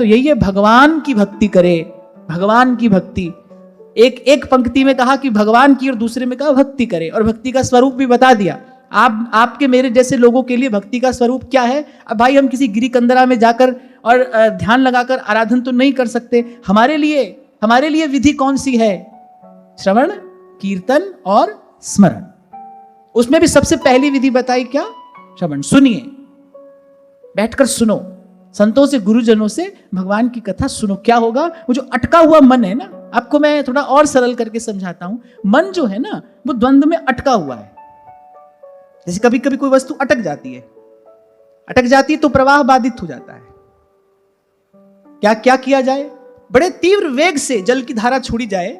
तो यही है, भगवान की भक्ति करे, भगवान की भक्ति। एक पंक्ति में कहा कि भगवान की, और दूसरे में कहा भक्ति करे, और भक्ति का स्वरूप भी बता दिया। आपके मेरे जैसे लोगों के लिए भक्ति का स्वरूप क्या है? अब भाई हम किसी गिरी कंदरा में जाकर और ध्यान लगाकर आराधन तो नहीं कर सकते। हमारे लिए विधि कौन सी है? श्रवण, कीर्तन और स्मरण। उसमें भी सबसे पहली विधि बताई क्या? श्रवण। सुनिए, बैठकर सुनो, संतों से, गुरुजनों से भगवान की कथा सुनो। क्या होगा? वो जो अटका हुआ मन है ना, आपको मैं थोड़ा और सरल करके समझाता हूं। मन जो है ना, वो द्वंद्व में अटका हुआ है। जैसे कभी कभी कोई वस्तु अटक जाती है तो प्रवाह बाधित हो जाता है। क्या किया जाए? बड़े तीव्र वेग से जल की धारा छोड़ी जाए,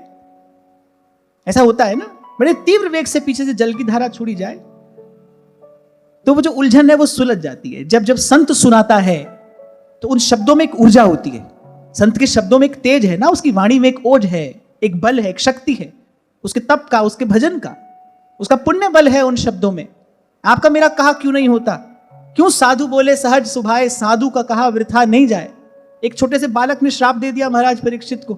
ऐसा होता है ना, बड़े तीव्र वेग से पीछे से जल की धारा छोड़ी जाए तो वो जो उलझन है वो सुलझ जाती है। जब संत सुनाता है तो उन शब्दों में एक ऊर्जा होती है। संत के शब्दों में एक तेज है ना, उसकी वाणी में एक ओज है, एक बल है, एक शक्ति है, उसके तप का, उसके भजन का, उसका पुण्य बल है उन शब्दों में। आपका मेरा कहा क्यों नहीं होता? क्यों साधु बोले सहज सुभाए, साधु का कहा वृथा नहीं जाए। एक छोटे से बालक ने श्राप दे दिया महाराज परीक्षित को।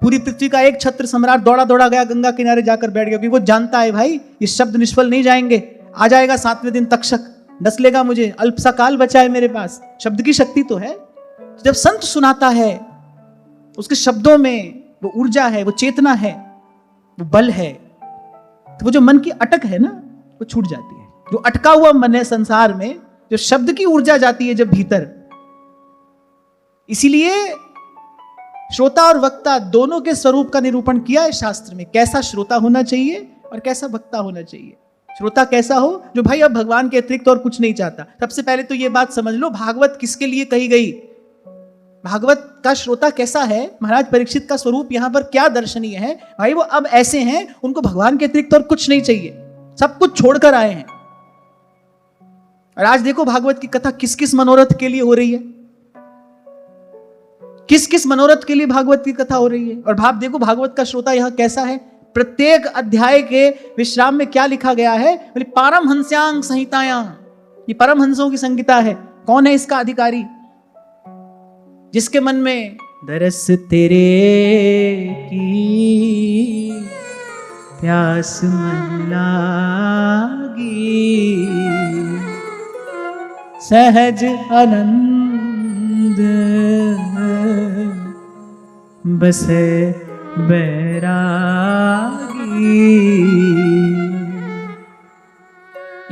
पूरी पृथ्वी का एक छत्र सम्राट दौड़ा गया गंगा किनारे जाकर बैठ गया, क्योंकि वो जानता है भाई ये शब्द निष्फल नहीं जाएंगे। आ जाएगा 7वें दिन तक्षक, डस लेगा मुझे, अल्प सा काल बचा है मेरे पास। शब्द की शक्ति तो है। जब संत सुनाता है, उसके शब्दों में वो ऊर्जा है, वो चेतना है, वो बल है, तो वो जो मन की अटक है ना, वो छूट जाती है। जो अटका हुआ मन है संसार में, जो शब्द की ऊर्जा जाती है जब भीतर, इसीलिए श्रोता और वक्ता दोनों के स्वरूप का निरूपण किया है शास्त्र में। कैसा श्रोता होना चाहिए और कैसा वक्ता होना चाहिए। श्रोता कैसा हो? जो भाई अब भगवान के अतिरिक्त और कुछ नहीं चाहता। सबसे पहले तो ये बात समझ लो, भागवत किसके लिए कही गई? भागवत का श्रोता कैसा है? महाराज परीक्षित का स्वरूप यहां पर क्या दर्शनीय है? भाई वो अब ऐसे हैं, उनको भगवान के अतिरिक्त और कुछ नहीं चाहिए, सब कुछ छोड़कर आए हैं। और आज देखो भागवत की कथा किस किस मनोरथ के लिए हो रही है, किस किस मनोरथ के लिए भागवत की कथा हो रही है। और भाव देखो भागवत का श्रोता यहां कैसा है। प्रत्येक अध्याय के विश्राम में क्या लिखा गया है? बोले पारमहंस्यांग संहितायां, ये परमहंसों की संहिता है। कौन है इसका अधिकारी? जिसके मन में दरस तेरे की प्यास मन लागी, सहज आनंद बसे बैरागी।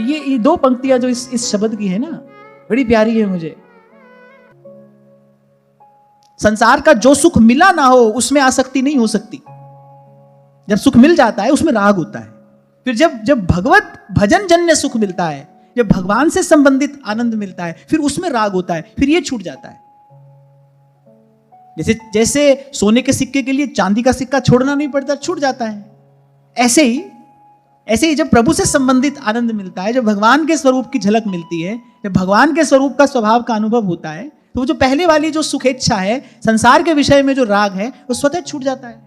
ये दो पंक्तियां जो इस शब्द की है ना, बड़ी प्यारी है मुझे। संसार का जो सुख मिला ना हो उसमें आसक्ति नहीं हो सकती। जब सुख मिल जाता है उसमें राग होता है। फिर जब भगवत भजन जन्य सुख मिलता है, जब भगवान से संबंधित आनंद मिलता है, फिर उसमें राग होता है, फिर ये छूट जाता है। जैसे सोने के सिक्के के लिए चांदी का सिक्का छोड़ना नहीं पड़ता, छूट जाता है। ऐसे ही जब प्रभु से संबंधित आनंद मिलता है, जब भगवान के स्वरूप की झलक मिलती है, जब भगवान के स्वरूप का स्वभाव का अनुभव होता है, तो वो जो पहले वाली जो सुखेच्छा है, संसार के विषय में जो राग है, वो स्वतः छूट जाता है।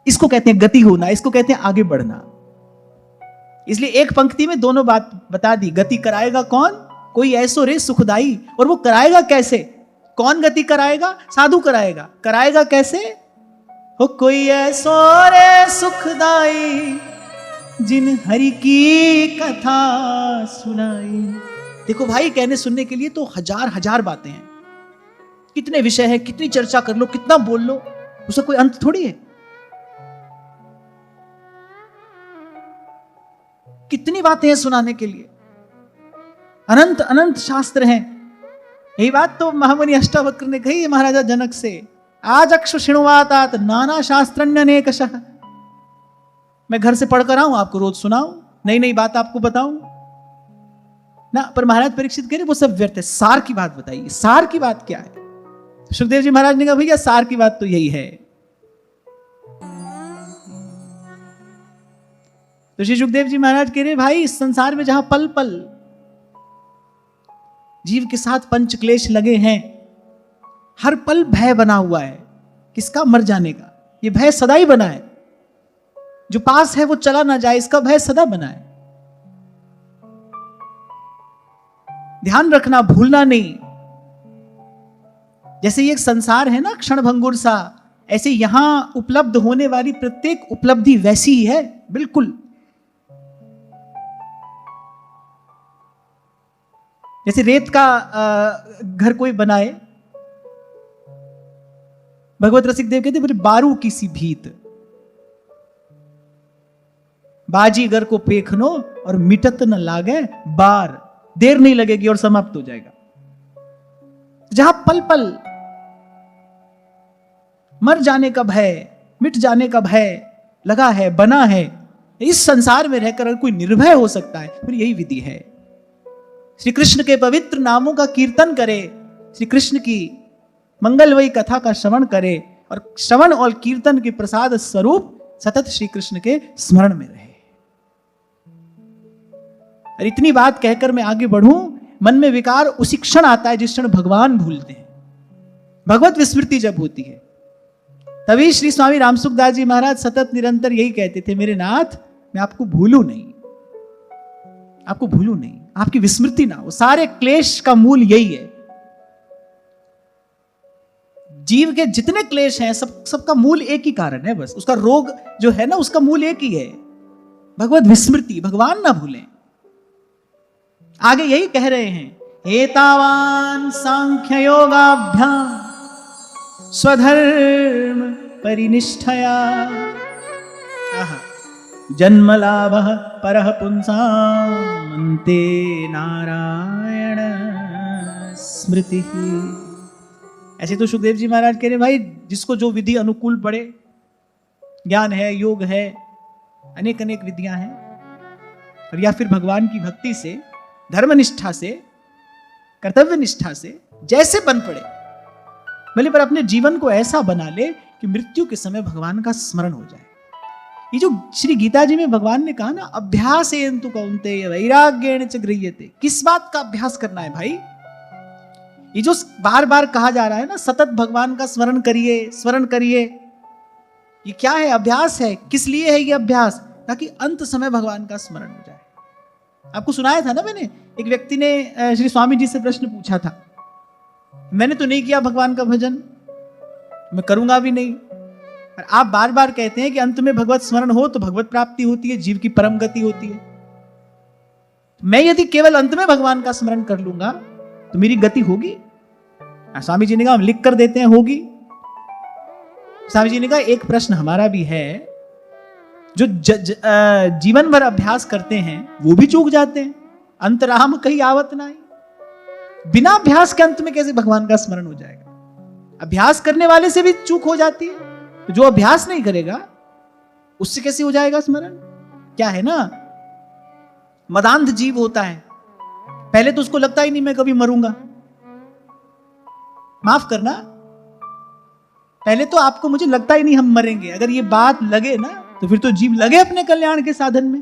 इसको कहते हैं गति होना, इसको कहते हैं आगे बढ़ना। इसलिए एक पंक्ति में दोनों बात बता दी। गति कराएगा कौन? कोई ऐसो रे सुखदाई। और वो कराएगा कैसे? कौन गति कराएगा? साधु कराएगा। कराएगा कैसे? हो कोई ऐसो रे सुखदाई, जिन हरि की कथा सुनाई। देखो भाई, कहने सुनने के लिए तो हजार बातें हैं, कितने विषय हैं, कितनी चर्चा कर लो, कितना बोल लो, उसका कोई अंत थोड़ी है। कितनी बातें हैं सुनाने के लिए, अनंत अनंत शास्त्र हैं। यही बात तो महामुनि अष्टावक्र ने कही है महाराजा जनक से, आज अक्ष शिणुवातात नाना शास्त्रण्य अनेकशः। मैं घर से पढ़कर आऊं, आपको रोज सुनाऊं, नई नई बात आपको बताऊं ना। पर महाराज परीक्षित कह रहे वो सब व्यर्थ है, सार की बात बताइए। सार की बात क्या है? सुखदेव जी महाराज ने कहा भैया सार की बात तो यही है। तो श्री सुखदेव जी महाराज कह रहे भाई, इस संसार में जहां पल पल जीव के साथ पंच क्लेश लगे हैं, हर पल भय बना हुआ है। किसका? मर जाने का। ये भय सदा ही बना है। जो पास है वो चला ना जाए, इसका भय सदा बना है। ध्यान रखना, भूलना नहीं। जैसे ये एक संसार है ना क्षण भंगुर सा, ऐसे यहां उपलब्ध होने वाली प्रत्येक उपलब्धि वैसी ही है, बिल्कुल। जैसे रेत का घर कोई बनाए, भगवत रसिक देव कहते बोले बारू की सी भीत, बाजीगर को पेखनो और मिटत न लागे बार, देर नहीं लगेगी और समाप्त हो जाएगा। जहां पल पल मर जाने का भय, मिट जाने का भय लगा है, बना है, इस संसार में रहकर अगर कोई निर्भय हो सकता है फिर यही विधि है। श्री कृष्ण के पवित्र नामों का कीर्तन करे, श्री कृष्ण की मंगलमयी कथा का श्रवण करे और श्रवण और कीर्तन के प्रसाद स्वरूप सतत श्री कृष्ण के स्मरण में रहे। और इतनी बात कहकर मैं आगे बढ़ूं, मन में विकार उसी क्षण आता है जिस क्षण भगवान भूलते हैं, भगवत विस्मृति जब होती है। तभी श्री स्वामी रामसुखदास जी महाराज सतत निरंतर यही कहते थे, मेरे नाथ मैं आपको भूलूं नहीं, आपको भूलूं नहीं, आपकी विस्मृति ना हो। सारे क्लेश का मूल यही है, जीव के जितने क्लेश हैं सबका मूल एक ही कारण है, बस उसका रोग जो है ना उसका मूल एक ही है, भगवत विस्मृति, भगवान ना भूलें। आगे यही कह रहे हैं, एतावान सांख्य योगाभ्याम स्वधर्म परिनिष्ठया जन्म लाभ परः पुंसाम अन्ते नारायण स्मृति। ऐसे तो सुखदेव जी महाराज कह रहे भाई जिसको जो विधि अनुकूल पड़े, ज्ञान है, योग है, अनेक अनेक विधियां हैं, और या फिर भगवान की भक्ति से, धर्मनिष्ठा से, कर्तव्य निष्ठा से जैसे बन पड़े, भले पर अपने जीवन को ऐसा बना ले कि मृत्यु के समय भगवान का स्मरण हो जाए। ये जो श्री गीता जी में भगवान ने कहा ना, अभ्यासेन तु कौन्तेय वैराग्येण च गृह्यते, किस बात का अभ्यास करना है भाई? ये जो बार बार कहा जा रहा है ना, सतत भगवान का स्मरण करिए, स्मरण करिए, ये क्या है? अभ्यास है। किस लिए है ये अभ्यास? ताकि अंत समय भगवान का स्मरण हो जाए। आपको सुनाया था ना मैंने, एक व्यक्ति ने श्री स्वामी जी से प्रश्न पूछा था, मैंने तो नहीं किया भगवान का भजन, मैं करूंगा भी नहीं, और आप बार बार कहते हैं कि अंत में भगवत स्मरण हो तो भगवत प्राप्ति होती है, जीव की परम गति होती है। मैं यदि केवल अंत में भगवान का स्मरण कर लूंगा तो मेरी गति होगी? स्वामी जी ने कहा हम लिख कर देते हैं, होगी। स्वामी जी ने कहा एक प्रश्न हमारा भी है, जो जीवन भर अभ्यास करते हैं वो भी चूक जाते हैं, अंतराम कहीं आवत नहीं। बिना अभ्यास के अंत में कैसे भगवान का स्मरण हो जाएगा? अभ्यास करने वाले से भी चूक हो जाती है, तो जो अभ्यास नहीं करेगा उससे कैसे हो जाएगा स्मरण? क्या है ना, मदांध जीव होता है, पहले तो उसको लगता ही नहीं मैं कभी मरूंगा, माफ करना, पहले तो आपको मुझे लगता ही नहीं हम मरेंगे। अगर ये बात लगे ना तो फिर तो जीव लगे अपने कल्याण के साधन में।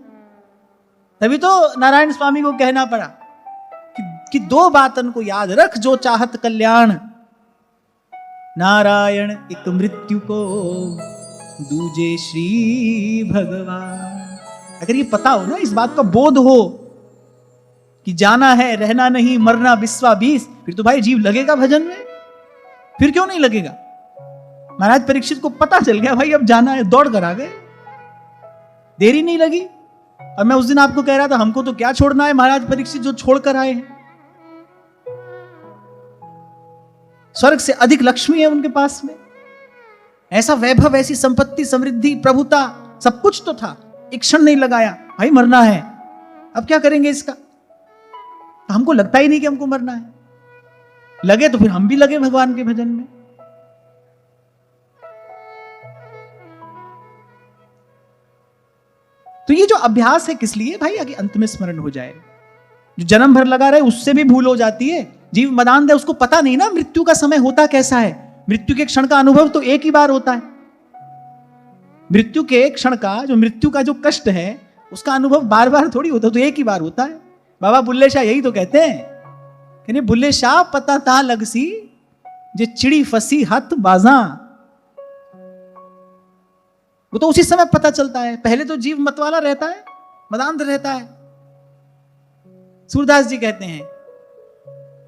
तभी तो नारायण स्वामी को कहना पड़ा कि दो बातन को याद रख, जो चाहत कल्याण, नारायण एक मृत्यु को दूजे श्री भगवान। अगर ये पता हो ना, इस बात का बोध हो कि जाना है, रहना नहीं, मरना बिस्वा बीस, फिर तो भाई जीव लगेगा भजन में। फिर क्यों नहीं लगेगा? महाराज परीक्षित को पता चल गया भाई अब जाना है, दौड़ कर आ गए, देरी नहीं लगी। और मैं उस दिन आपको कह रहा था हमको तो क्या छोड़ना है महाराज परीक्षित जो छोड़कर आए हैं, स्वर्ग से अधिक लक्ष्मी है उनके पास में, ऐसा वैभव, ऐसी संपत्ति, समृद्धि, प्रभुता, सब कुछ तो था, एक क्षण नहीं लगाया, भाई मरना है, अब क्या करेंगे इसका? तो हमको लगता ही नहीं कि हमको मरना है, लगे तो फिर हम भी लगे भगवान के भजन में। तो ये जो अभ्यास है किस लिए भाई? आगे अंत में स्मरण हो जाए। जो जन्म भर लगा रहे उससे भी भूल हो जाती है। जीव मदांध है, उसको पता नहीं ना मृत्यु का समय होता कैसा है। मृत्यु के क्षण का अनुभव तो एक ही बार होता है। मृत्यु के क्षण का, जो मृत्यु का जो कष्ट है उसका अनुभव बार बार थोड़ी होता, तो एक ही बार होता है। बाबा बुल्ले शाह यही तो कहते हैं कि बुल्ले शाह पता ता लगसी जे चिड़ी फसी हथ बाजा। वो तो उसी समय पता चलता है, पहले तो जीव मतवाला रहता है, मदांध रहता है। सूरदास जी कहते हैं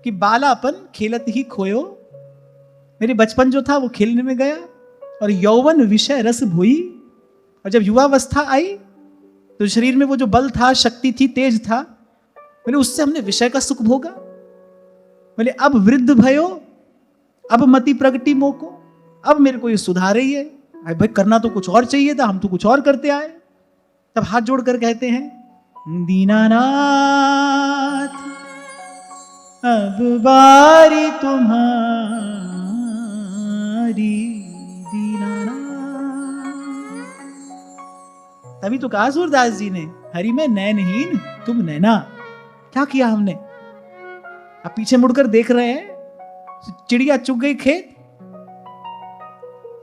कि बालापन खेलत ही खोयो, मेरे बचपन जो था वो खेलने में गया, और यौवन विषय रस भोई, और जब युवावस्था आई तो शरीर में वो जो बल था, शक्ति थी, तेज था, बोले उससे हमने विषय का सुख भोगा। बोले अब वृद्ध भयो, अब मति प्रगति मोको, अब मेरे को ये सुधार रही है। अरे भाई करना तो कुछ और चाहिए था, हम तो कुछ और करते आए। तब हाथ जोड़कर कहते हैं, दीनानाथ अब बारी तुम्हारी, दीनानाथ। तभी तो कहा सूरदास जी ने, हरि में नैनहीन तुम नैना। क्या किया हमने? अब पीछे मुड़कर देख रहे हैं, चिड़िया चुग गई खेत।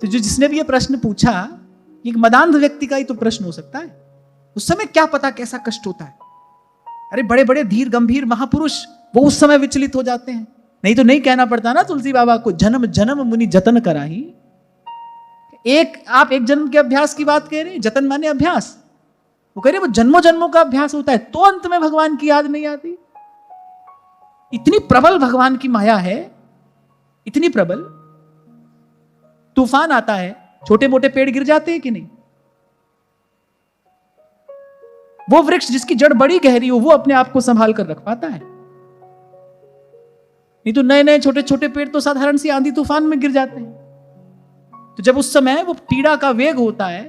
तो जो जिसने भी ये प्रश्न पूछा, एक मदांध व्यक्ति का ही तो प्रश्न हो सकता है। उस समय क्या पता कैसा कष्ट होता है। अरे बड़े बड़े धीर गंभीर महापुरुष वो उस समय विचलित हो जाते हैं। नहीं तो नहीं कहना पड़ता ना तुलसी बाबा को, जन्म जन्म मुनि जतन कराही। आप एक जन्म के अभ्यास की बात कह रहे हैं, जतन माने अभ्यास। वो कह रहे वो जन्मों जन्मों का अभ्यास होता है, तो अंत में भगवान की याद नहीं आती। इतनी प्रबल भगवान की माया है, इतनी प्रबल। तूफान आता है, छोटे मोटे पेड़ गिर जाते हैं कि नहीं? वो वृक्ष जिसकी जड़ बड़ी गहरी हो, वो अपने आप को संभाल कर रख पाता है। नहीं तो नए नए छोटे छोटे पेड़ तो साधारण सी आंधी तूफान में गिर जाते हैं। तो जब उस समय वो पीड़ा का वेग होता है,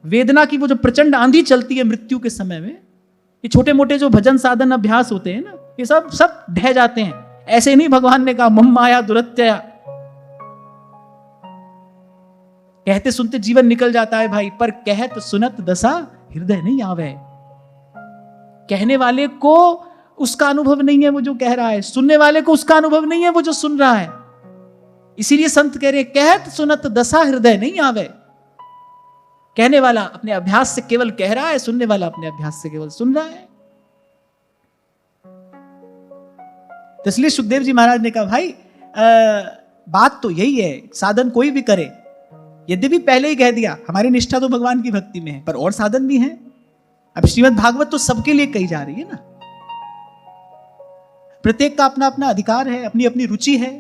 वेदना की वो जो प्रचंड आंधी चलती है मृत्यु के समय में, ये छोटे मोटे जो भजन साधन अभ्यास होते हैं ना, ये सब ढह जाते हैं। ऐसे नहीं भगवान ने कहा मम माया दुरत्यया, कहते सुनते जीवन निकल जाता है भाई, पर कहत सुनत दशा हृदय नहीं आवे। कहने वाले को उसका अनुभव नहीं है वो जो कह रहा है, सुनने वाले को उसका अनुभव नहीं है वो जो सुन रहा है। इसीलिए संत कह रहे कहत सुनत दशा हृदय नहीं आवे। कहने वाला अपने अभ्यास से केवल कह रहा है, सुनने वाला अपने अभ्यास से केवल सुन रहा है। तो इसलिए सुखदेव जी महाराज ने कहा भाई बात तो यही है, साधन कोई भी करे। यद्यपि पहले ही कह दिया हमारी निष्ठा तो भगवान की भक्ति में है, पर और साधन भी हैं। अब श्रीमद् भागवत तो सबके लिए कही जा रही है ना। प्रत्येक का अपना अपना अधिकार है, अपनी अपनी रुचि है,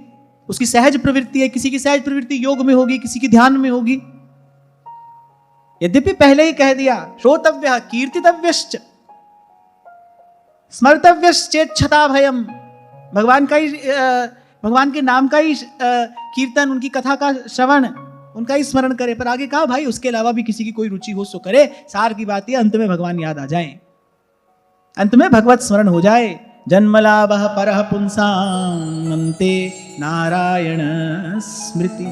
उसकी सहज प्रवृत्ति है। किसी की सहज प्रवृत्ति योग में होगी, किसी की ध्यान में होगी। यद्यपि पहले ही कह दिया श्रोतव्य कीर्तितव्यश्च स्मर्तव्यश्चेच्छता भयम, भगवान के नाम का ही कीर्तन, उनकी कथा का श्रवण, उनका ही स्मरण करे। पर आगे कहा भाई उसके अलावा भी किसी की कोई रुचि हो सो करे। सार की बात है अंत में भगवान याद आ जाए, अंत में भगवत स्मरण हो जाए। जन्मलाभः परः पुंसां अन्ते नारायण स्मृति।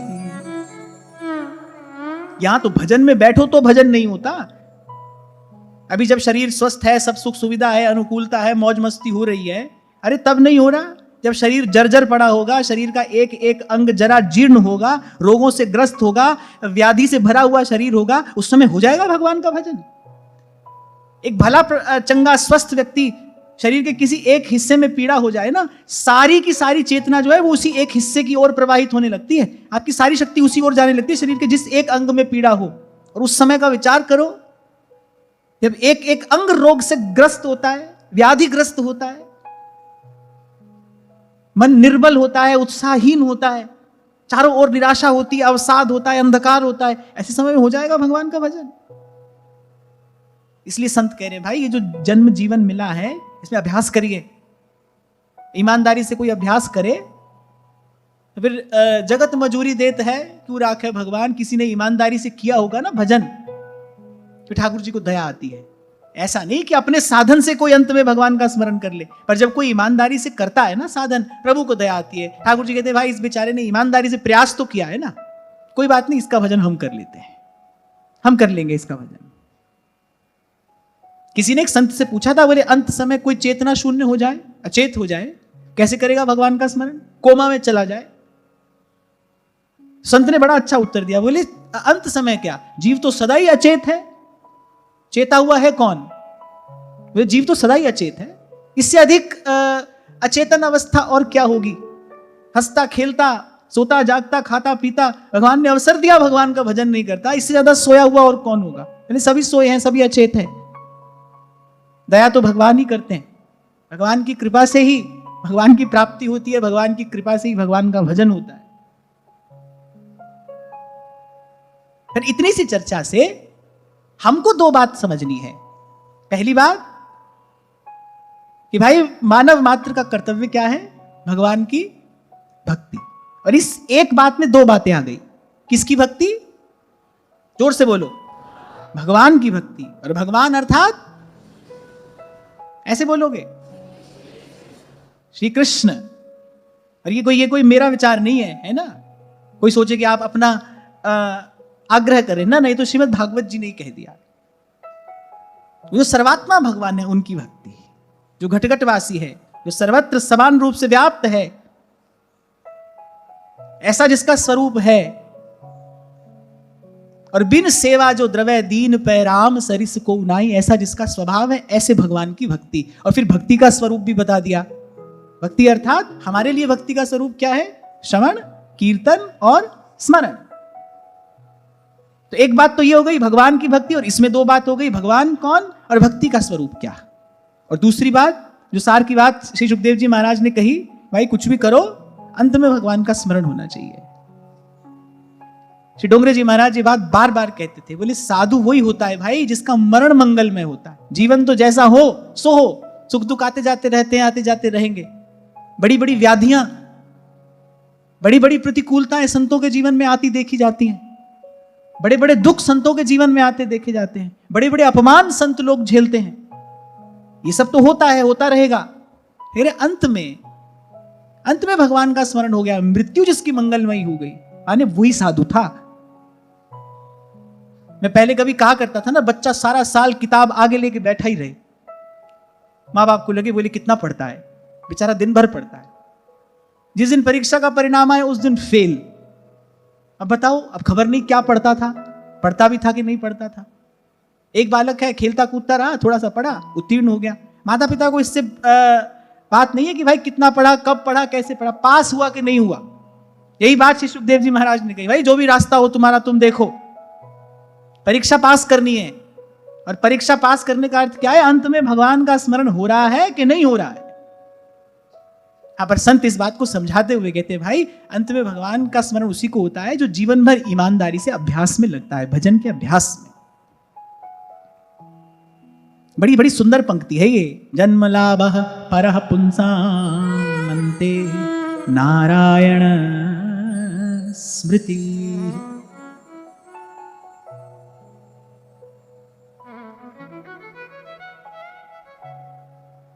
यहां तो भजन में बैठो तो भजन नहीं होता। अभी जब शरीर स्वस्थ है, सब सुख सुविधा है, अनुकूलता है, मौज मस्ती हो रही है, अरे तब नहीं हो रहा। जब शरीर जर्जर पड़ा होगा, शरीर का एक एक अंग जरा जीर्ण होगा, रोगों से ग्रस्त होगा, व्याधि से भरा हुआ शरीर होगा, उस समय हो जाएगा भगवान का भजन। एक भला चंगा स्वस्थ व्यक्ति शरीर के किसी एक हिस्से में पीड़ा हो जाए ना, सारी की सारी चेतना जो है वो उसी एक हिस्से की ओर प्रवाहित होने लगती है। आपकी सारी शक्ति उसी ओर जाने लगती है, शरीर के जिस एक अंग में पीड़ा हो। और उस समय का विचार करो, जब एक एक अंग रोग से ग्रस्त होता है, व्याधिग्रस्त होता है, मन निर्बल होता है, उत्साहहीन होता है, चारों ओर निराशा होती है, अवसाद होता है, अंधकार होता है, ऐसे समय में हो जाएगा भगवान का भजन। इसलिए संत कह रहे भाई ये जो जन्म जीवन मिला है इसमें अभ्यास करिए। ईमानदारी से कोई अभ्यास करे तो फिर जगत मजूरी देत है क्यों राखे भगवान। किसी ने ईमानदारी से किया होगा ना भजन, तो ठाकुर जी को दया आती है। ऐसा नहीं कि अपने साधन से कोई अंत में भगवान का स्मरण कर ले, पर जब कोई ईमानदारी से करता है ना साधन, प्रभु को दया आती है। ठाकुर जी कहते हैं भाई इस बेचारे ने ईमानदारी से प्रयास तो किया है ना, कोई बात नहीं, इसका भजन हम कर लेते हैं, हम कर लेंगे इसका भजन। किसी ने एक संत से पूछा था, बोले अंत समय कोई चेतना शून्य हो जाए, अचेत हो जाए, कैसे करेगा भगवान का स्मरण? कोमा में चला जाए। संत ने बड़ा अच्छा उत्तर दिया, बोले अंत समय क्या, जीव तो सदा ही अचेत है, चेता हुआ है कौन? बोले जीव तो सदा ही अचेत है, इससे अधिक अचेतन अवस्था और क्या होगी? हंसता खेलता सोता जागता खाता पीता, भगवान ने अवसर दिया, भगवान का भजन नहीं करता, इससे ज्यादा सोया हुआ और कौन होगा? यानी सभी सोए हैं, सभी अचेत हैं। दया तो भगवान ही करते हैं, भगवान की कृपा से ही भगवान की प्राप्ति होती है, भगवान की कृपा से ही भगवान का भजन होता है। फिर इतनी सी चर्चा से हमको दो बात समझनी है। पहली बात कि भाई मानव मात्र का कर्तव्य क्या है? भगवान की भक्ति। और इस एक बात में दो बातें आ गई। किसकी भक्ति? जोर से बोलो। भगवान की भक्ति। और भगवान अर्थात ऐसे बोलोगे श्री कृष्ण। और ये कोई मेरा विचार नहीं है ना? कोई सोचे कि आप अपना आग्रह करें ना, नहीं तो श्रीमद् भागवत जी ने ही कह दिया। जो सर्वात्मा भगवान है उनकी भक्ति, जो घटघटवासी है, जो सर्वत्र समान रूप से व्याप्त है, ऐसा जिसका स्वरूप है, और बिन सेवा जो द्रवै दीन पै राम सरिस को उनाई, ऐसा जिसका स्वभाव है, ऐसे भगवान की भक्ति। और फिर भक्ति का स्वरूप भी बता दिया। भक्ति अर्थात हमारे लिए भक्ति का स्वरूप क्या है? श्रवण, कीर्तन और स्मरण। तो एक बात तो ये हो गई भगवान की भक्ति, और इसमें दो बात हो गई, भगवान कौन और भक्ति का स्वरूप क्या। और दूसरी बात, जो सार की बात श्री सुखदेव जी महाराज ने कही, भाई कुछ भी करो अंत में भगवान का स्मरण होना चाहिए। श्री डोंगरे जी महाराज ये बात बार बार कहते थे, बोले साधु वही होता है भाई जिसका मरण मंगलमय होता है। जीवन तो जैसा हो सो हो, सुख दुख आते जाते रहते हैं, आते जाते रहेंगे। बड़ी बड़ी व्याधियां, बड़ी बड़ी प्रतिकूलताएं संतों के जीवन में आती देखी जाती हैं। बड़े बड़े दुख संतों के जीवन में आते देखे जाते हैं। बड़े बड़े अपमान संत लोग झेलते हैं। ये सब तो होता है, होता रहेगा। फिर अंत में भगवान का स्मरण हो गया, मृत्यु जिसकी मंगलमयी हो गई, माने वही साधु था। मैं पहले कभी कहा करता था ना, बच्चा सारा साल किताब आगे लेके बैठा ही रहे, माँ बाप को लगे बोले कितना पढ़ता है, बेचारा दिन भर पढ़ता है, जिस दिन परीक्षा का परिणाम आए उस दिन फेल। अब बताओ, अब खबर नहीं क्या पढ़ता था, पढ़ता भी था कि नहीं पढ़ता था। एक बालक है, खेलता कूदता रहा, थोड़ा सा पढ़ा, उत्तीर्ण हो गया। माता पिता को इससे बात नहीं है कि भाई कितना पढ़ा, कब पढ़ा, कैसे पढ़ा, पास हुआ कि नहीं हुआ। यही बात श्री सुखदेव जी महाराज ने कही, भाई जो भी रास्ता हो तुम्हारा तुम देखो, परीक्षा पास करनी है। और परीक्षा पास करने का अर्थ क्या है? अंत में भगवान का स्मरण हो रहा है कि नहीं हो रहा है। यहां पर संत इस बात को समझाते हुए कहते हैं, भाई अंत में भगवान का स्मरण उसी को होता है जो जीवन भर ईमानदारी से अभ्यास में लगता है, भजन के अभ्यास में। बड़ी बड़ी सुंदर पंक्ति है ये। जन्म लाभः परः पुंसाम् अन्ते नारायण स्मृति।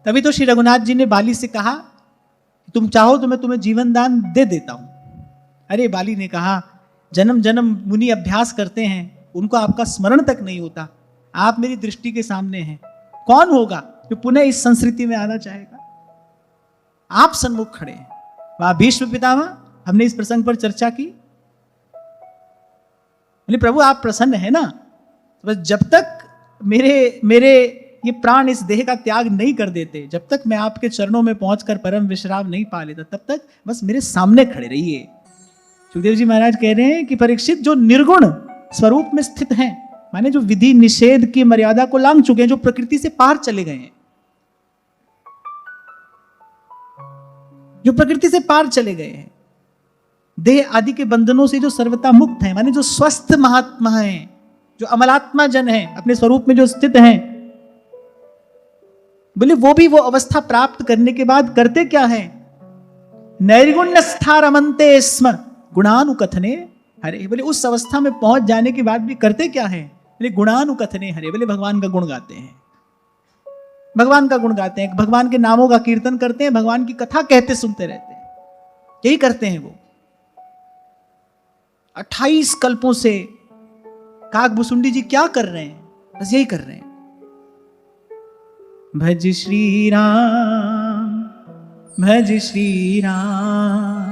तभी तो श्री रघुनाथ जी ने बाली से कहा, तुम चाहो तो मैं तुम्हें जीवन दान दे देता हूं। अरे बाली ने कहा, जन्म जन्म मुनि अभ्यास करते हैं, उनको आपका स्मरण तक नहीं होता, आप मेरी दृष्टि के सामने हैं, कौन होगा जो पुनः इस संस्कृति में आना चाहेगा? आप सन्मुख खड़े हैं। वहां भीष्म पितामह, हमने इस प्रसंग पर चर्चा की, बोले प्रभु आप प्रसन्न है ना, तो बस जब तक मेरे ये प्राण इस देह का त्याग नहीं कर देते, जब तक मैं आपके चरणों में पहुंचकर परम विश्राम नहीं पा लेता, तब तक बस मेरे सामने खड़े रहिए। सुखदेव जी महाराज कह रहे हैं कि परीक्षित जो निर्गुण स्वरूप में स्थित हैं, माने जो विधि निषेध की मर्यादा को लांघ चुके हैं, जो प्रकृति से पार चले गए हैं, जो प्रकृति से पार चले गए हैं, देह आदि के बंधनों से जो सर्वथा मुक्त हैं, माने जो स्वस्थ महात्मा हैं, जो अमलात्मा जन हैं, अपने स्वरूप में जो स्थित हैं, बोले वो भी वो अवस्था प्राप्त करने के बाद करते क्या है? नैर्गुण्यस्था रमन्ते स्म गुणानुकथने हरे। बोले उस अवस्था में पहुंच जाने के बाद भी करते क्या है? बोले गुणानुकथने हरे। बोले भगवान का गुण गाते हैं, भगवान का गुण गाते हैं, भगवान के नामों का कीर्तन करते हैं, भगवान की कथा कहते सुनते रहते हैं। यही करते हैं वो। 28 कल्पों से काकभुसुंडी जी क्या कर रहे हैं? बस यही कर रहे हैं। भज श्री राम, भज श्री राम,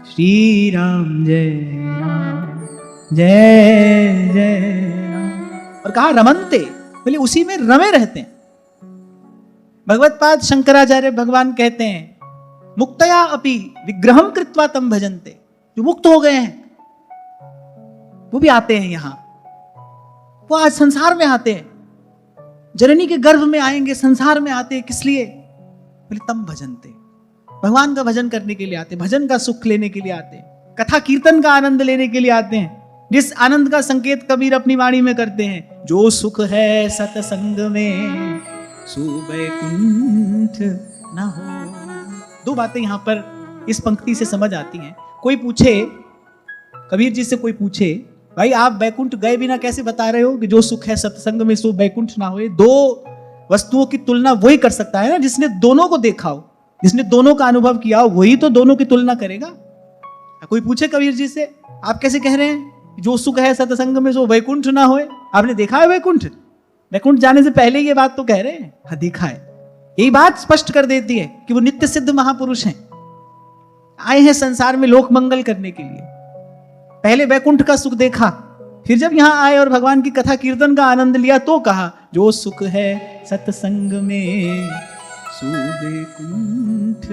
श्री राम जय राम, जय जय राम। और कहा रमनते, बोले उसी में रमे रहते हैं। भगवत्पाद शंकराचार्य भगवान कहते हैं, मुक्तया अपि विग्रहम कृत्वा तम भजन्ते। जो मुक्त हो गए हैं वो भी आते हैं यहां, वो आज संसार में आते हैं, जननी के गर्भ में आएंगे, संसार में आते हैं। किस लिए? बोले तम भजनते, भगवान का भजन करने के लिए आते हैं, भजन का सुख लेने के लिए आते हैं, कथा कीर्तन का आनंद लेने के लिए आते हैं। जिस आनंद का संकेत कबीर अपनी वाणी में करते हैं, जो सुख है सतसंग में सो वैकुंठ न हो। दो बातें यहां पर इस पंक्ति से समझ आती हैं। कोई पूछे, कबीर जी से कोई पूछे, भाई आप बैकुंठ गए बिना कैसे बता रहे हो कि जो सुख है सत्संग में सो बैकुंठ ना होए? दो वस्तुओं की तुलना वही कर सकता है ना जिसने दोनों को देखा हो, जिसने दोनों का अनुभव किया हो, वही तो दोनों की तुलना करेगा। कोई पूछे कबीर जी से, आप कैसे कह रहे हैं जो सुख है सत्संग में सो वैकुंठ ना होए? आपने देखा है वैकुंठ? वैकुंठ जाने से पहले ये बात तो कह रहे हैं। हाँ, देखा है। यही बात स्पष्ट कर देती है कि वो नित्य सिद्ध महापुरुष हैं, आए हैं संसार में लोक मंगल करने के लिए। पहले वैकुंठ का सुख देखा, फिर जब यहां आए और भगवान की कथा कीर्तन का आनंद लिया तो कहा जो सुख है सत्संग में सो वैकुंठ।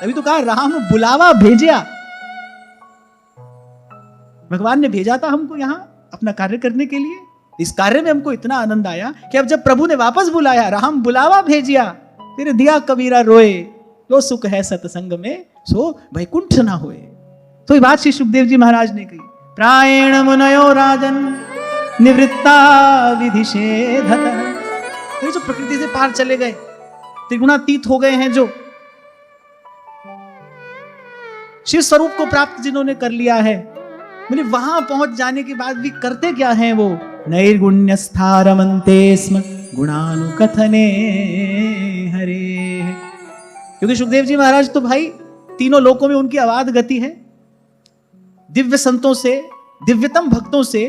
तभी तो कहा राम बुलावा भेजा। भगवान ने भेजा था हमको यहां अपना कार्य करने के लिए। इस कार्य में हमको इतना आनंद आया कि अब जब प्रभु ने वापस बुलाया, राम बुलावा भेजिया, फिर दिया कबीरा रोए, जो सुख है सत्संग में सो वैकुंठ ना होए। तो ये बात श्री सुखदेव जी महाराज ने कही। प्रायण मुनयो राजन निवृत्ता विधिषेधत। जो प्रकृति से पार चले गए, त्रिगुणातीत हो गए हैं, जो शिव स्वरूप को प्राप्त जिन्होंने कर लिया है, मतलब वहां पहुंच जाने के बाद भी करते क्या हैं वो? नैर्गुण्यस्थारमन्ते स्म गुणानुकथने हरे। क्योंकि सुखदेव जी महाराज तो भाई तीनों लोकों में उनकी अबाध गति है। दिव्य संतों से, दिव्यतम भक्तों से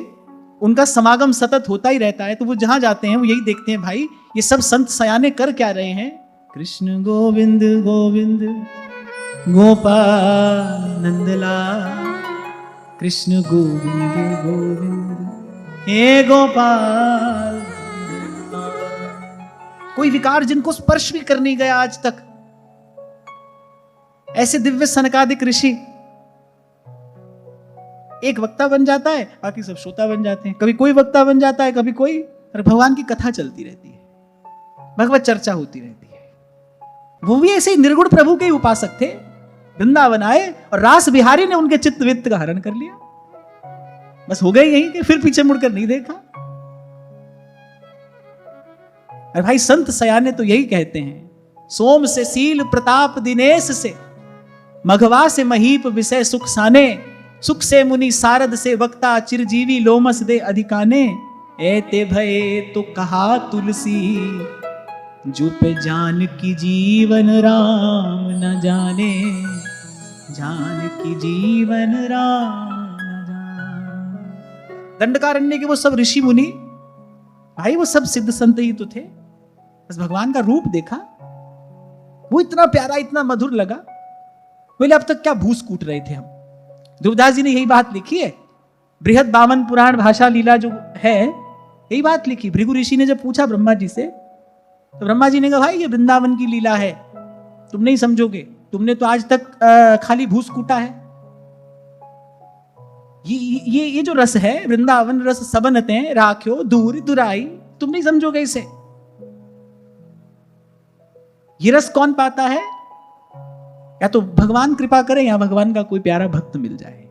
उनका समागम सतत होता ही रहता है। तो वो जहां जाते हैं वो यही देखते हैं, भाई ये सब संत सयाने कर क्या रहे हैं? कृष्ण गोविंद गोविंद गोपाल नंदलाल, कृष्ण गोविंद गोविंद हे गोपाल। कोई विकार जिनको स्पर्श भी कर नहीं गया आज तक, ऐसे दिव्य सनकादिक ऋषि, एक वक्ता बन जाता है, बाकी सब श्रोता बन जाते हैं। कभी कोई वक्ता बन जाता है, कभी कोई, और भगवान की कथा चलती रहती है, भगवत चर्चा होती रहती है। वो भी ऐसे ही निर्गुण प्रभु के ही उपासक थे, वृंदावन आए और रास बिहारी ने उनके चित्त वित्त का हरण कर लिया। बस हो गए यहीं के, फिर पीछे मुड़कर नहीं देखा। अरे भाई संत सयाने तो यही कहते हैं, सोम से सील प्रताप दिनेश से, मघवा से महीप विषय सुख साने, सुख से मुनि सारद से वक्ता चिरजीवी लोमस दे अधिकाने। एते भये तो कहा तुलसी, जो पे जान की जीवन राम न जाने, जान की जीवन राम न जाने। दंडकारण्य के वो सब ऋषि मुनि, भाई वो सब सिद्ध संत ही तो थे। बस भगवान का रूप देखा, वो इतना प्यारा, इतना मधुर लगा। बोले अब तक क्या भूस कूट रहे थे हम। ध्रुवदास जी ने यही बात लिखी है, बृहद बामन पुराण भाषा लीला जो है, यही बात लिखी। भृगु ऋषि ने जब पूछा ब्रह्मा जी से, तो ब्रह्मा जी ने कहा भाई ये वृंदावन की लीला है, तुम नहीं समझोगे, तुमने तो आज तक खाली भूस कूटा है। ये जो रस है, वृंदावन रस सबनते राख्यो दूर दुराई, तुम नहीं समझोगे इसे। ये रस कौन पाता है? या तो भगवान कृपा करे या भगवान का कोई प्यारा भक्त मिल जाए,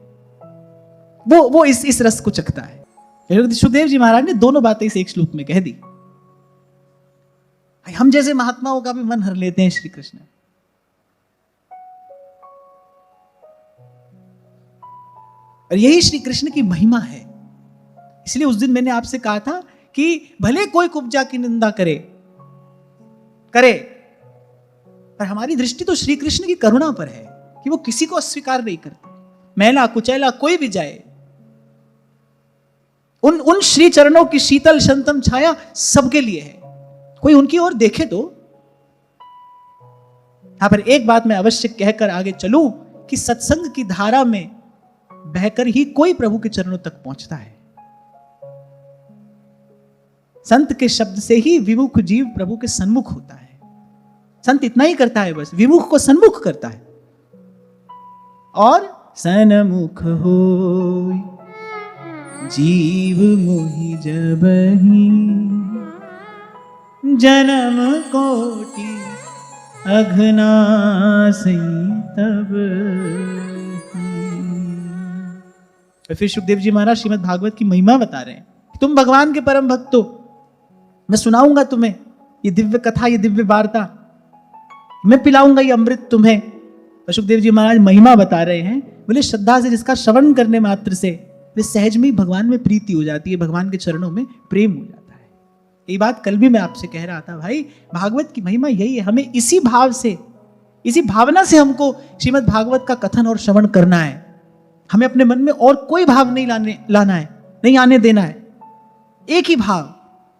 वो इस रस को चखता है। सुखदेव जी महाराज ने दोनों बातें इस एक श्लोक में कह दी। हम जैसे महात्माओं का भी मन हर लेते हैं श्री कृष्ण। और यही श्री कृष्ण की महिमा है। इसलिए उस दिन मैंने आपसे कहा था कि भले कोई कुब्जा की निंदा करे, पर हमारी दृष्टि तो श्री कृष्ण की करुणा पर है कि वो किसी को अस्वीकार नहीं करते। मैला कुचैला कोई भी जाए, उन श्री चरणों की शीतल शंतम छाया सबके लिए है। कोई उनकी ओर देखे तो। यहां पर एक बात मैं अवश्य कहकर आगे चलूं कि सत्संग की धारा में बहकर ही कोई प्रभु के चरणों तक पहुंचता है। संत के शब्द से ही विमुख जीव प्रभु के सन्मुख होता है। संत इतना ही करता है, बस विमुख को सन्मुख करता है। और सन्मुख हो जीव मोहि जबहि, जन्म कोटि अघनासि तब। तो फिर सुखदेव जी महाराज श्रीमद् भागवत की महिमा बता रहे हैं, तुम भगवान के परम भक्त हो, मैं सुनाऊंगा तुम्हें ये दिव्य कथा, ये दिव्य वार्ता, मैं पिलाऊंगा ये अमृत तुम्हें। तो सुखदेव जी महाराज महिमा बता रहे हैं, बोले श्रद्धा से जिसका श्रवण करने मात्र से वे सहज में ही भगवान में प्रीति हो जाती है, भगवान के चरणों में प्रेम हो जाता है। ये बात कल भी मैं आपसे कह रहा था, भाई भागवत की महिमा यही है, हमें इसी भाव से, इसी भावना से हमको श्रीमद् भागवत का कथन और श्रवण करना है। हमें अपने मन में और कोई भाव नहीं लाना है, नहीं आने देना है। एक ही भाव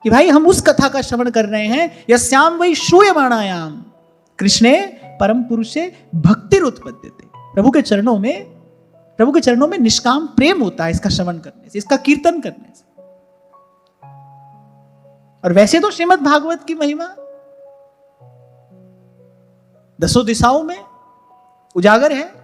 कि भाई हम उस कथा का श्रवण कर रहे हैं, यस्याम वै श्रूयमाणायाम कृष्णे परम पुरुषे भक्तिरुत्पद्यते। प्रभु के चरणों में निष्काम प्रेम होता है इसका श्रवण करने से, इसका कीर्तन करने से। और वैसे तो श्रीमद् भागवत की महिमा दसों दिशाओं में उजागर है,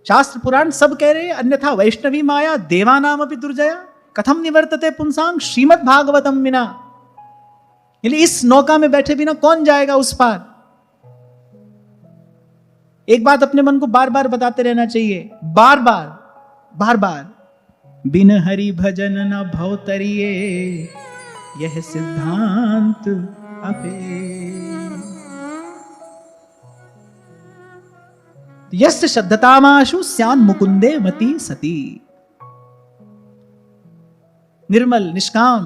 शास्त्र पुराण सब कह रहे हैं, अन्यथा वैष्णवी माया देवानाम अपि दुर्जया कथम निवर्तते पुंसांग श्रीमद् भागवतम विना। इस नौका में बैठे बिना कौन जाएगा उस पार। एक बात अपने मन को बार बार बताते रहना चाहिए, बार बार, बिन हरि भजन न भवतरिये यह सिद्धांत अपे। यस्य श्रद्धतामाशु स्यान् मुकुंदे मति सती। निर्मल निष्काम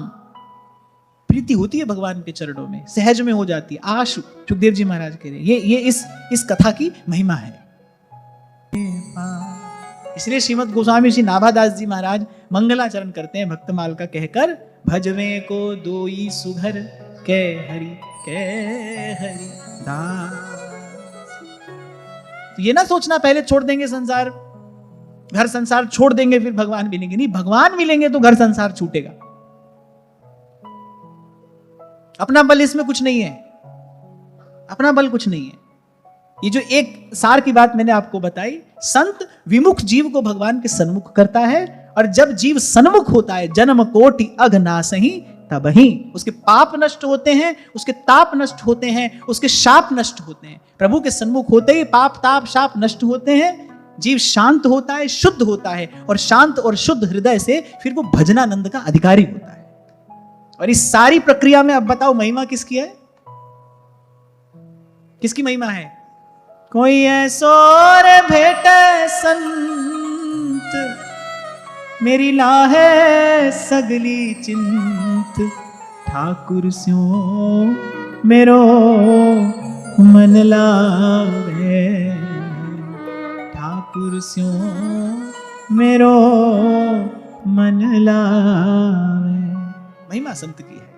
प्रीति होती है भगवान के चरणों में, सहज में हो जाती है। आशु सुखदेव जी महाराज कह रहे हैं, ये इस कथा की महिमा है। इसलिए श्रीमद् गोस्वामी श्री नाभादास जी महाराज मंगलाचरण करते हैं भक्तमाल का कहकर, भजवे को दोई सुघर के हरि दास। ये ना सोचना पहले छोड़ देंगे संसार, घर संसार छोड़ देंगे फिर भगवान मिलेंगे, नहीं, भगवान मिलेंगे तो घर संसार छूटेगा। अपना बल इसमें कुछ नहीं है, अपना बल कुछ नहीं है। ये जो एक सार की बात मैंने आपको बताई, संत विमुख जीव को भगवान के सन्मुख करता है, और जब जीव सन्मुख होता है जन्म कोटि अघ नासहि तबहि उसके पाप नष्ट होते हैं, उसके ताप नष्ट होते हैं, उसके शाप नष्ट होते हैं। प्रभु के सन्मुख होते ही पाप ताप शाप नष्ट होते हैं, जीव शांत होता है, शुद्ध होता है, और शांत और शुद्ध हृदय से फिर वो भजनानंद का अधिकारी होता है। और इस सारी प्रक्रिया में अब बताओ महिमा किसकी है, किसकी महिमा है? कोई ऐसो रे भेटे संत मेरी लाहे सगली चिंत, ठाकुर स्यों मेरो मन लावे, ठाकुर स्यों मेरो मन लावे। महिमा संत की है।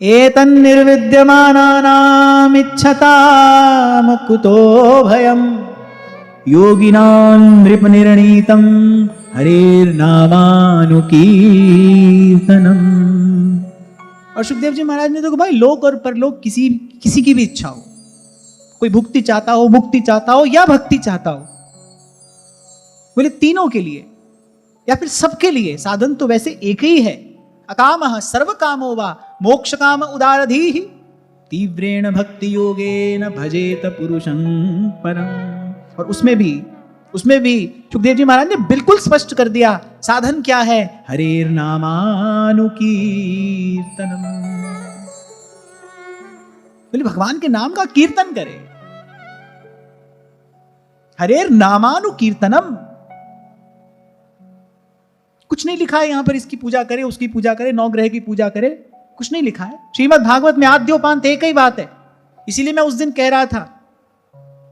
एतन निर्विद्यमानानाम इच्छताम कुतो भयम, योगिनां नृपनिर्णीतं हरेर्नामानुकीर्तनम। और सुखदेव जी महाराज ने तो भाई लोक और परलोक किसी की भी इच्छा हो, कोई भुक्ति चाहता हो, मुक्ति चाहता हो, या भक्ति चाहता हो, बोले तीनों के लिए या फिर सबके लिए साधन तो वैसे एक ही है। अकामः सर्व कामो वा मोक्ष काम उदारधीः, तीव्रेण भक्ति योगेन भजेत पुरुषं परम। और उसमें भी सुखदेव जी महाराज ने बिल्कुल स्पष्ट कर दिया साधन क्या है, हरेर नामानुकीर्तनम। बोले भगवान के नाम का कीर्तन करे, हरेर नामानुकीर्तनम। कुछ नहीं लिखा है यहां पर इसकी पूजा करे, उसकी पूजा करे, नवग्रह की पूजा करे, कुछ नहीं लिखा है। श्रीमद् भागवत में आद्योपांत एक ही बात है। इसीलिए मैं उस दिन कह रहा था,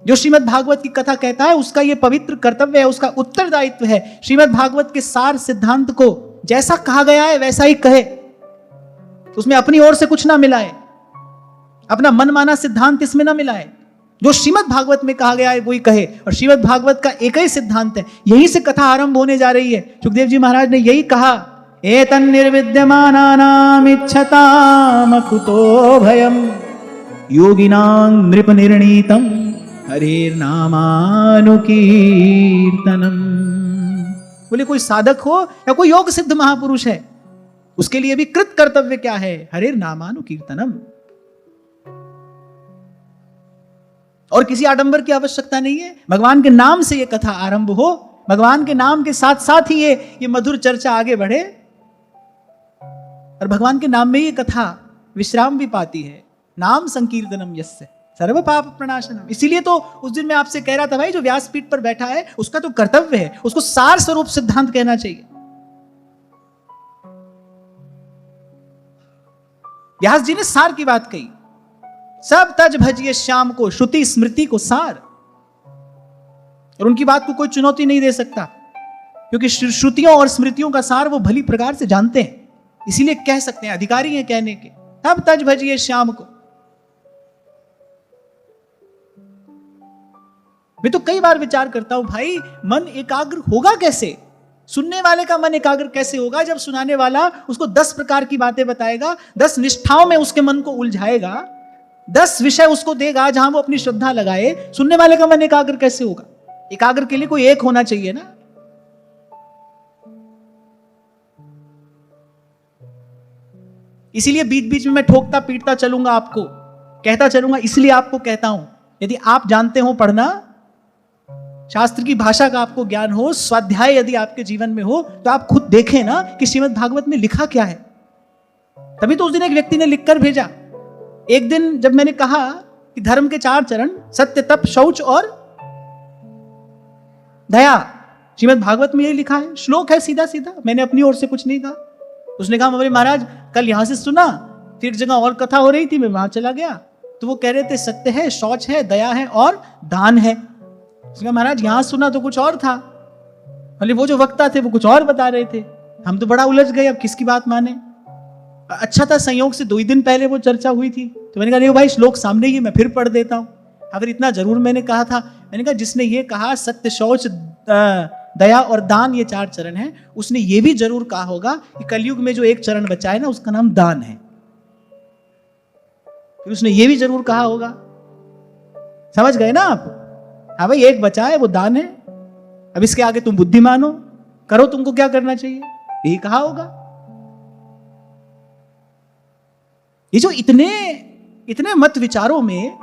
जो श्रीमद् भागवत की कथा कहता है उसका यह पवित्र कर्तव्य है, उसका उत्तरदायित्व है श्रीमद् भागवत के सार सिद्धांत को जैसा कहा गया है वैसा ही कहे, उसमें अपनी ओर से कुछ ना मिलाए, अपना मनमाना सिद्धांत इसमें ना मिलाए। जो श्रीमद् भागवत में कहा गया है वही कहे। और श्रीमद् भागवत का एक ही सिद्धांत है, यहीं से कथा आरंभ होने जा रही है। सुखदेव जी महाराज ने यही कहा, एतन निर्विद्यमानानाम इच्छताम कुतो भयम, योगिनां नृपनिर्णीतं हरेर्नामानुकीर्तनम। बोले कोई साधक हो या कोई योग सिद्ध महापुरुष है, उसके लिए भी कृत कर्तव्य क्या है, हरेर्नामानुकीर्तनम। और किसी आडंबर की आवश्यकता नहीं है, भगवान के नाम से यह कथा आरंभ हो, भगवान के नाम के साथ साथ ही ये मधुर चर्चा आगे बढ़े, और भगवान के नाम में ये कथा विश्राम भी पाती है। नाम संकीर्तनम यस्य सर्व पाप प्रणाशनम। इसीलिए तो उस दिन मैं आपसे कह रहा था भाई, जो व्यासपीठ पर बैठा है उसका तो कर्तव्य है, उसको सार स्वरूप सिद्धांत कहना चाहिए। व्यास जी ने सार की बात कही, सब तज भजिए श्याम को, श्रुति स्मृति को सार। और उनकी बात को कोई चुनौती नहीं दे सकता, क्योंकि श्रुतियों और स्मृतियों का सार वो भली प्रकार से जानते हैं, इसीलिए कह सकते हैं, अधिकारी हैं कहने के। तब तज भजिए श्याम को। मैं तो कई बार विचार करता हूं भाई, मन एकाग्र होगा कैसे? सुनने वाले का मन एकाग्र कैसे होगा जब सुनाने वाला उसको 10 प्रकार की बातें बताएगा, 10 निष्ठाओं में उसके मन को उलझाएगा, 10 विषय उसको देगा जहां वो अपनी श्रद्धा लगाए। सुनने वाले का मन एकाग्र कैसे होगा? एकाग्र के लिए कोई एक होना चाहिए ना। इसीलिए बीच बीच में मैं ठोकता पीटता चलूंगा, आपको कहता चलूंगा, इसलिए आपको कहता हूं, यदि आप जानते हो पढ़ना, शास्त्र की भाषा का आपको ज्ञान हो, स्वाध्याय यदि आपके जीवन में हो, तो आप खुद देखें ना कि श्रीमद् भागवत में लिखा क्या है। तभी तो उस दिन एक व्यक्ति ने लिखकर भेजा। एक दिन जब मैंने कहा कि धर्म के 4 चरण, सत्य, तप, शौच और दया, श्रीमद् भागवत में यही लिखा है, श्लोक है सीधा सीधा, मैंने अपनी ओर से कुछ नहीं कहा। उसने कहा बोले महाराज कल यहां से सुना, फिर एक जगह और कथा हो रही थी, मैं वहां चला गया, तो वो कह रहे थे सत्य है, शौच है, दया है और दान है। उसने कहा महाराज यहां सुना तो कुछ और था, बोले वो जो वक्ता थे वो कुछ और बता रहे थे, हम तो बड़ा उलझ गए, अब किसकी बात माने। अच्छा था संयोग से 2 दिन पहले वो चर्चा हुई थी, तो मैंने कहा नहीं भाई श्लोक सामने ही, मैं फिर पढ़ देता हूं। अगर इतना जरूर मैंने कहा था, मैंने कहा जिसने ये कहा सत्य, शौच, दया और दान ये 4 चरण हैं, उसने ये भी जरूर कहा होगा कि कलयुग में जो एक चरण बचा है ना, उसका नाम दान है। फिर उसने ये भी जरूर कहा होगा, समझ गए ना आप? हाँ भाई एक बचा है, वो दान है। अब इसके आगे तुम बुद्धिमान हो, करो तुमको क्या करना चाहिए, यही कहा होगा। ये जो इतने मत विचारों में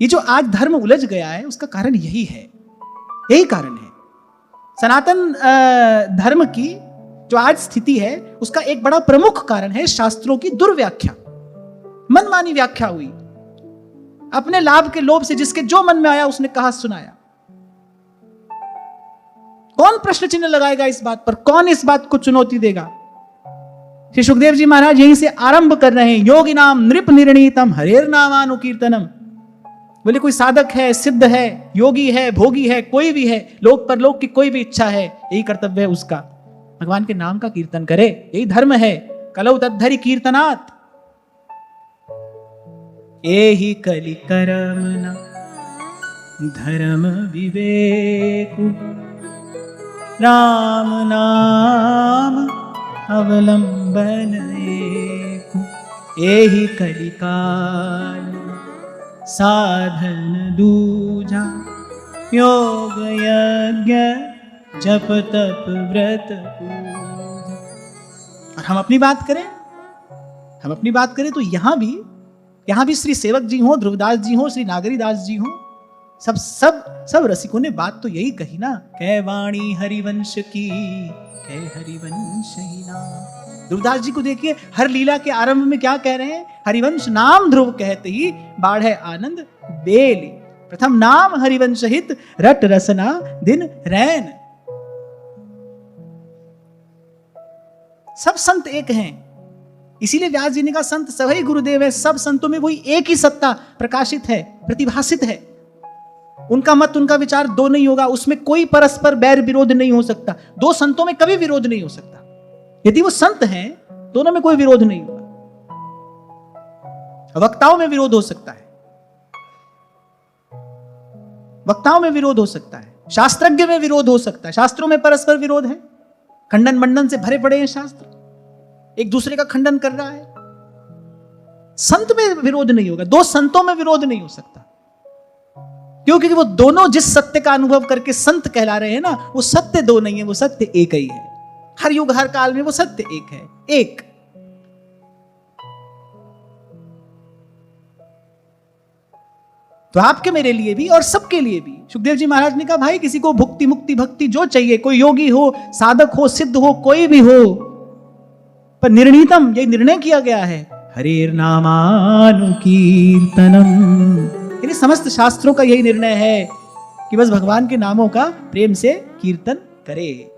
ये जो आज धर्म उलझ गया है, उसका कारण यही है, यही कारण है। सनातन धर्म की जो आज स्थिति है, उसका एक बड़ा प्रमुख कारण है शास्त्रों की दुर्व्याख्या, मनमानी व्याख्या हुई। अपने लाभ के लोभ से जिसके जो मन में आया उसने कहा सुनाया। कौन प्रश्न चिन्ह लगाएगा इस बात पर? कौन इस बात को चुनौती देगा? श्री सुखदेव जी महाराज यहीं से आरंभ कर रहे हैं, योगी नाम नृप निर्णीतम हरेर नामानुकीर्तनम। बोले कोई साधक है, सिद्ध है, योगी है, भोगी है, कोई भी है, लोक पर लोक की कोई भी इच्छा है, यही कर्तव्य है उसका, भगवान के नाम का कीर्तन करे, यही धर्म है। कलौ तद्धरि कीर्तनात् एहि कलि करमना धर्म विवेकु राम नाम अवलंबन एकु एहि कलि काल साधन दूजा योग यज्ञ जप तप व्रत पूजा। और हम अपनी बात करें तो यहां भी श्री सेवक जी हो, ध्रुवदास जी हो, श्री नागरीदास जी हो, सब रसिकों ने बात तो यही कही ना, कै वाणी हरिवंश की कै हरिवंश ही नाम। ध्रुवदास जी को देखिए, हर लीला के आरंभ में क्या कह रहे हैं? हरिवंश नाम ध्रुव कहते ही बाढ़े आनंद बेली, प्रथम नाम हरिवंश हित रट रसना दिन रैन। सब संत एक हैं, इसीलिए व्यास जी ने कहा संत सभी गुरुदेव है। सब संतों में वही एक ही सत्ता प्रकाशित है, प्रतिभासित है। उनका मत, उनका विचार दो नहीं होगा, उसमें कोई परस्पर बैर विरोध नहीं हो सकता। 2 संतों में कभी विरोध नहीं हो सकता। यदि वो संत हैं, दोनों में कोई विरोध नहीं होगा। वक्ताओं में विरोध हो सकता है, वक्ताओं में विरोध हो सकता है, शास्त्रज्ञ में विरोध हो सकता है, शास्त्रों में परस्पर विरोध है, खंडन मंडन से भरे पड़े हैं शास्त्र, एक दूसरे का खंडन कर रहा है। संत में विरोध नहीं होगा, 2 संतों में विरोध नहीं हो सकता, क्योंकि वो दोनों जिस सत्य का अनुभव करके संत कहला रहे हैं ना, वो सत्य 2 नहीं है, वो सत्य एक ही है। हर युग हर काल में वो सत्य एक है, एक। तो आपके मेरे लिए भी और सबके लिए भी। सुखदेव जी महाराज ने कहा भाई किसी को भुक्ति मुक्ति भक्ति जो चाहिए, कोई योगी हो, साधक हो, सिद्ध हो, कोई भी हो, पर निर्णीतम ये निर्णय किया गया है हरेर नामानुकीर्तनम। यानी समस्त शास्त्रों का यही निर्णय है कि बस भगवान के नामों का प्रेम से कीर्तन करे।